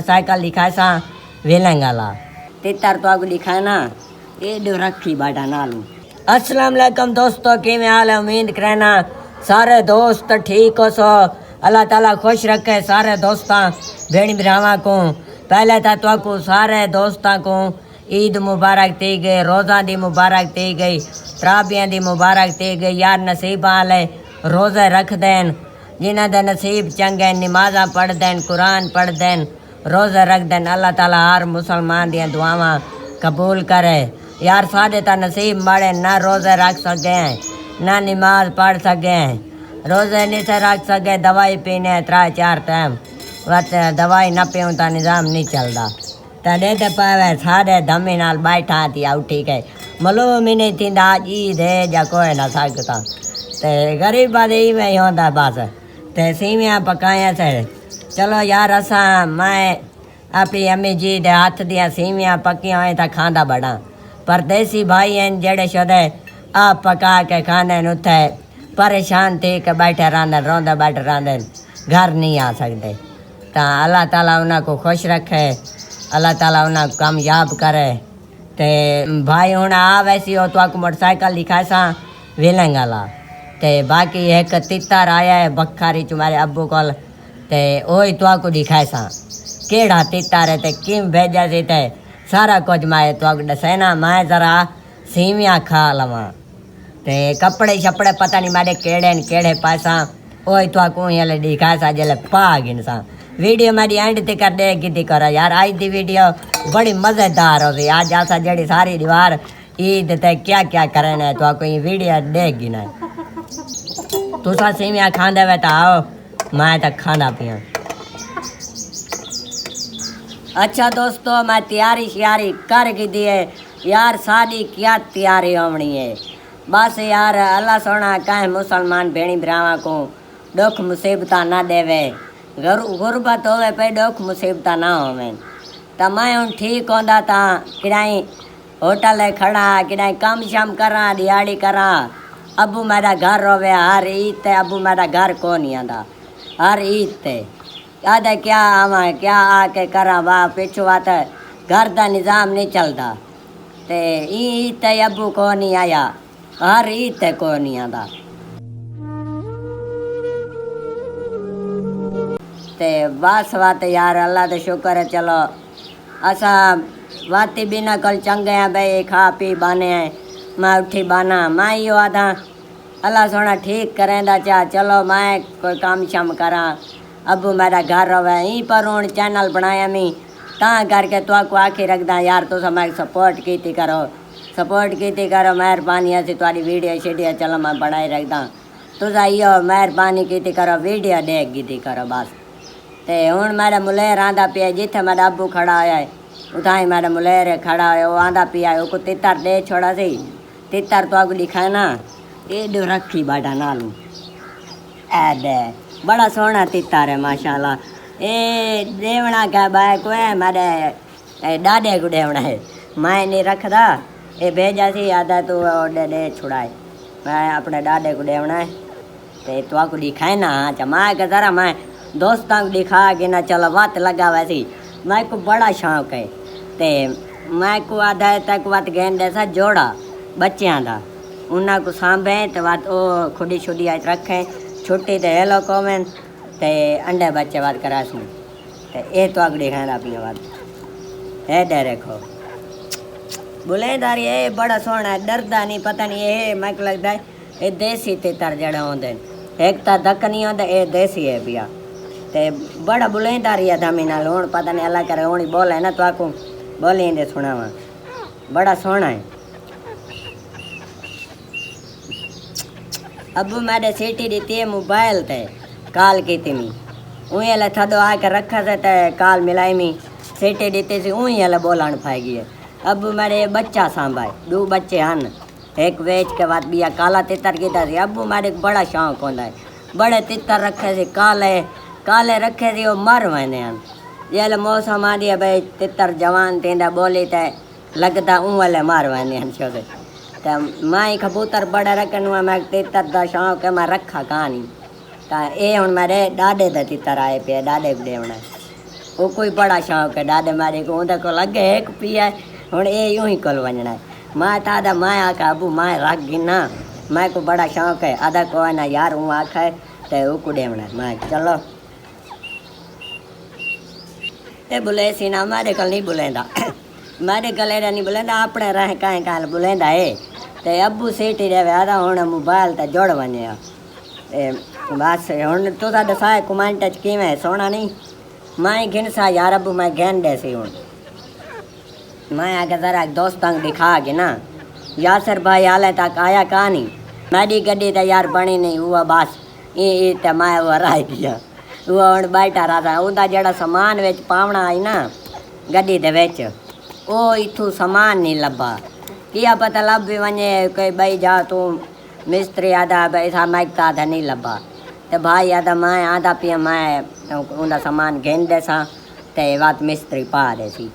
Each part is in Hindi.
साइकिल दिखाए सा वेलंगाला तितर तो आपको दिखाए ना ये दो रखी बाटा नालू। अस्सलाम वालेकुम दोस्तों, के हाल है? उम्मीद करना सारे दोस्त ठीक हो सो। अल्लाह ताला खुश रखे सारे दोस्तां भेणी भरावां को। पहले तो सारे दोस्तां को ईद मुबारक थी गई, रोज़ा दी मुबारक थी गई, तराबियां दी मुबारक थी गई। यार नसीब वाले रोज़े रख देन, जिन्हां दे नसीब चंगे नमाज़ां पढ़ देन, कुरान पढ़ देन, रोज़े रख देन। अल्लाह ताला हर मुसलमान दियां दुआवां कबूल करे। यार साढ़े तो नसीब माड़े ना रोज़े रख सके ना नमाज पढ़ सके, रोज़े नहीं से रख सके, दवाई पीने 3-4 टाइम वत दवाई न पीऊँ तो निज़ाम नहीं चलता। तॾहिं त पावे साढ़े धमी नाल बैठा थी उठी के मालूम ही नहीं थींदा ईद है या कोई न सकता। ते गरीब आदमी में ही होंदा बस। ते सीवियाँ पकाया से चलो यार असा मैं अपनी अम्मी जी दे हाथ दियां सीवियाँ पकियां होए तो खांदा बड़ा। परदेसी भाई हैं जेड़े शोदे आप पका के खाने उथे परेशान थी के बैठे रहंदे रोंदे बैठे रहंदे घर नहीं आ सकते। तो अल्लाह ताला उन्हें को खुश रखे, अल्लाह ताला उन्हें कामयाब करे। ते भाई हूँ आ वैसी हो तो आपको मोटरसाइकिल दिखाए सा वेलंगाला। ते बाकी एक तितर आया है बखारी तुम्हारे अब्बू को, ते ओही तो आपको दिखाए सा केड़ा तितर है ते किम भेजा सी ते सारा कुछ मैं तो दसेना। मैं जरा सीवियाँ खा लवा ते कपड़े शपड़े पता नहीं मारे केड़े पैसा ओही तो आपको ये दिखाए सा जले पा गिन सा। वीडियो मेरी एंड तक कर देगी थी करो यार। आज की वीडियो बड़ी मज़ेदार हो गई। आज ऐसा जड़ी सारी दीवार ईद ते क्या क्या करना तो आपको ये वीडियो देगी ना। तुसा सीवियाँ खांदे वे तो आओ, मैं तो खाना पिया। अच्छा दोस्तों, मैं तैयारी श्यारी कर की दी है यार। शादी क्या तैयारी होनी है बस यार। अल्लाह सोना कहे मुसलमान भेणी भरावां को दुख मुसीबत ना देवे, गुरबत होवे पे दुख मुसीबत ना होवे। तो मैं हूँ ठीक होंदा था किराई होटल खड़ा, किराई काम शाम करा, दिहाड़ी करा। अबू मेरा घर रोवे हर ईद ते, अबू मेरा घर कौन नहीं आंदा हर ईद ते। याद है क्या आवा क्या आके करा वाह पिछू आत घर का निज़ाम नहीं चलता। ते ईद ते अबू को नहीं आया, हर ईद ते को नहीं आंदा। ते बस बात यार अल्लाह का शुक्र है। चलो असा वाती बिना कल चंगे हैं भाई, खा पी बाने हैं। मैं उठी बाना मैं यो आधा अल्लाह सोना ठीक करेंदा चा। चलो मैं कोई काम शाम करा, अबू मेरा घर रवे यहीं पर हूँ चैनल बनाया मी ता करके तो आपको आखिर रखदा यार। तुस मैं सपोर्ट की करो मेहरबानी असी तुम्हारी वीडियो शीडियो चलो मैं बनाई रखदा। तुस आइयो मेहरबानी की करो वीडियो देख की करो बस। ते हूँ मेरा मुलेर आंदा पिया जिथे मेरा अबू खड़ा होया है उथा ही मेरा मुलेर खड़ा हो आंदा पिया है। को तितर दे छोड़ा सी तितर तो आपको दिखाए ना ये दो रखी बाटा नालू ए दे बड़ा सोहना तितर है माशाल्लाह। ए देवना का बाय को है मेरे दादे को देवना है, मैं नहीं रखदा। ये भेजा सी आधा तो दे छुड़ाए मैं अपने दादे को देवना है। ते तो आपको दिखाए ना चमा के जरा मैं दोस्तों को दिखा के ना चलो बात लगा वैसी। मैं को बड़ा शौक है ते मैं को आधा तक बात गेंद सा जोड़ा बच्चों का उन्हें को सांभे तो बात ओ खुडी छुडी आज रखें छुट्टी तो हेलो कॉमें ते अंडे बच्चे बात करा सुन ते ये तो अगड़ी खाना अपनी बात है दे रखो बुलेदारी ये बड़ा सोना है डरदा नहीं पता नहीं ये मैं को लगता है ये देसी तितर जड़े होंदे एक तो धक नहीं होंदे ये देसी है भैया। ते बड़ा बुलेदारी है धमी नाल हूँ पता नहीं अल्लाह करे हूँ बोले ना तो आपको बोली दे सुनावा बड़ा सोना है। अबू मेरे सीटी दी थी मोबाइल ते कॉल की थी मी उही हले थदो आके रखा से ते कॉल मिलाई मी सीटी दी थी उही हले बोलान पाएगी है। अबू मेरे बच्चा सांभाए 2 बच्चे हन, एक वेच के बाद बिया काला तितर की था। अबू मेरे बड़ा शौक होता है बड़े तितर रखे थे काले रखे थे वो मर वने हन। जल मौसम आ दिया भाई तितर जवान थींदा बोली ते लगता उहले मार वने हन छो तो माई कबूतर बड़े रखन हुआ मैं तितर का शौक है मैं रखा कहानी। तो ये हूँ मेरे डाडे दे तितर आए पे डाडे को देवना वो कोई बड़ा शौक है डाडे मारे को उनका को लगे एक पिया हुन ए यूं ही कल वजना है मैं तादा मैं आका अबू मैं रख गिना मैं को बड़ा शौक है आधा को ना यार हूँ आखा है ते वो को देवना मैं चलो ए बुले सीना मारे कल नहीं बुलेंदा मारे गले नहीं बुलेंदा अपने रह काहे काल बुलेंदा है ते अबू सीटी रे आधा हुन मोबाइल ते जोड़ वने ए बस हुन तो दा दसाए कमेंट च किवें सोना नहीं मैं घिनसा यार अबू मैं घेन देसी हूँ मैं आगे जरा दोस्तों दिखा के ना यासर भाई हाले तक आया कहानी मेरी गड्डी तो यार बनी नहीं हुआ बस ये तो मैं वो रह गया वो हूँ बैठा रहा था उनका जड़ा समान विच पावना आई ना गड्डी दे विच वो इथू समान नहीं लभा किया पता लभ भी वने कोई बई जा तू मिस्त्री आधा पैसा मैगता था नहीं लभा तो भाई आधा मैं आधा पिया मैं उनका सामान घेन देसा ते बात मिस्त्री पा देसी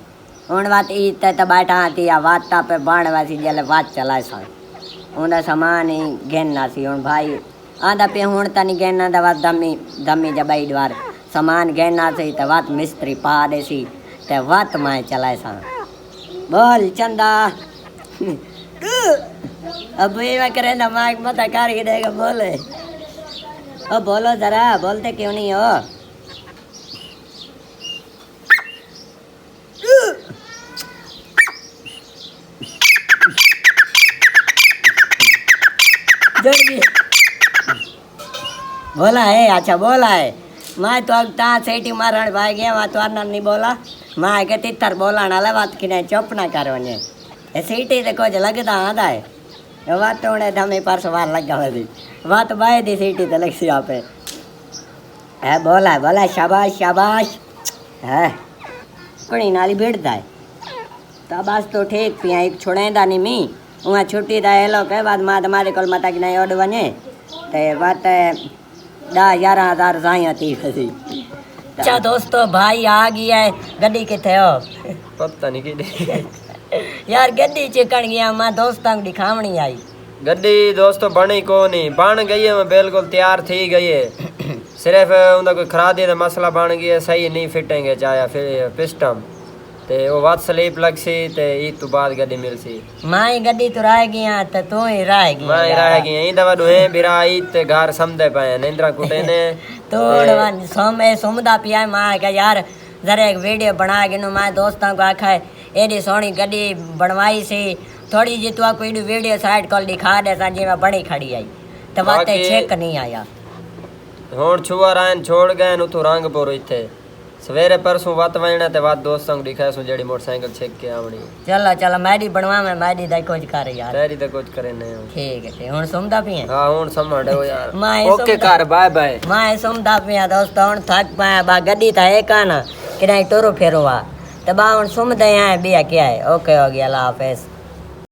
हूँ बात ईते तो बैठा थी या बात पे बाण वैसी जल बात चला सा उनका सामान ही घेनना सी हूँ भाई आधा पे हूँ तो नहीं घेना तो बात दमी दमी जबई द्वार सामान घेना सी तो बात मिस्त्री पा देसी ते बात मैं चला सा बोल चंदा अब ये करे ना मैं मत कर देगा बोले ओ बोलो जरा बोलते क्यों नहीं हो बोला है अच्छा बोला है मैं तो अब ता सेठी मारण भाई गया वहाँ तो नहीं बोला मैं के तितर बोला ना बात कि चुप ना करो ने सीटी तो कुछ लगता आधा है बात तो उन्हें धमे परसों बार लगा हुई बात बाय दी सीटी तो लगी यहाँ पे है बोला शाबाश शाबाश है कुणी नाली भिड़ता है तब आज तो ठीक पिया एक छोड़ेंदा नहीं मी वहाँ छुट्टी था ये लोग बाद मां तुम्हारे को मता कि नहीं ओड वने ते बात 10-11 साई थी फसी अच्छा दोस्तों भाई आ गया है गड्डी किथे हो पता नहीं कि यार गड्डी चिकन गया मैं दोस्तों को दिखावनी आई गड्डी दोस्तों बनी को नहीं बन गई है मैं बिल्कुल तैयार थी गई है सिर्फ उनका कोई खरादी का मसला बन गया सही नहीं फिटेंगे चाहे फिर पिस्टम ते वो बात स्लीप लग सी ते ईद तो बाद गड्डी मिल सी माई गड्डी तो रह गया तो तू ही रह गया मैं रह गया ई दवा दुहे बिरा ईद ते घर समझे पाए निंद्रा कुटे ने तोड़ वन सोमे सुमदा पिया मां का यार जरा एक वीडियो बना के नु मैं दोस्तों को आखा है एडी सोनी गड्डी बनवाई सी थोड़ी जी तू कोई वीडियो साइड कॉल दिखा दे सा जी मैं बड़ी खड़ी आई तो बातें चेक नहीं आया हुन छुआ रान छोड़ गए नु तो रंगपुर इथे सवेरे परसों वत वणा ते बात दोस्तों को दिखाया सो जेडी मोटरसाइकिल चेक के आवणी चला मैडी बनवा मैं मैडी दा कुछ कर यार तेरी तो कुछ करे नहीं ठीक है हुन सुमदा पिए हां हुन समझ हो यार ओके कर बाय बाय मैं सुमदा पिया दोस्तों हुन थक पाया बा गड्डी था एक ना कि नहीं टोरो फेरो आ तो बा हुन सुमदे आए बिया क्या है ओके हो गया अल्लाह हाफिज।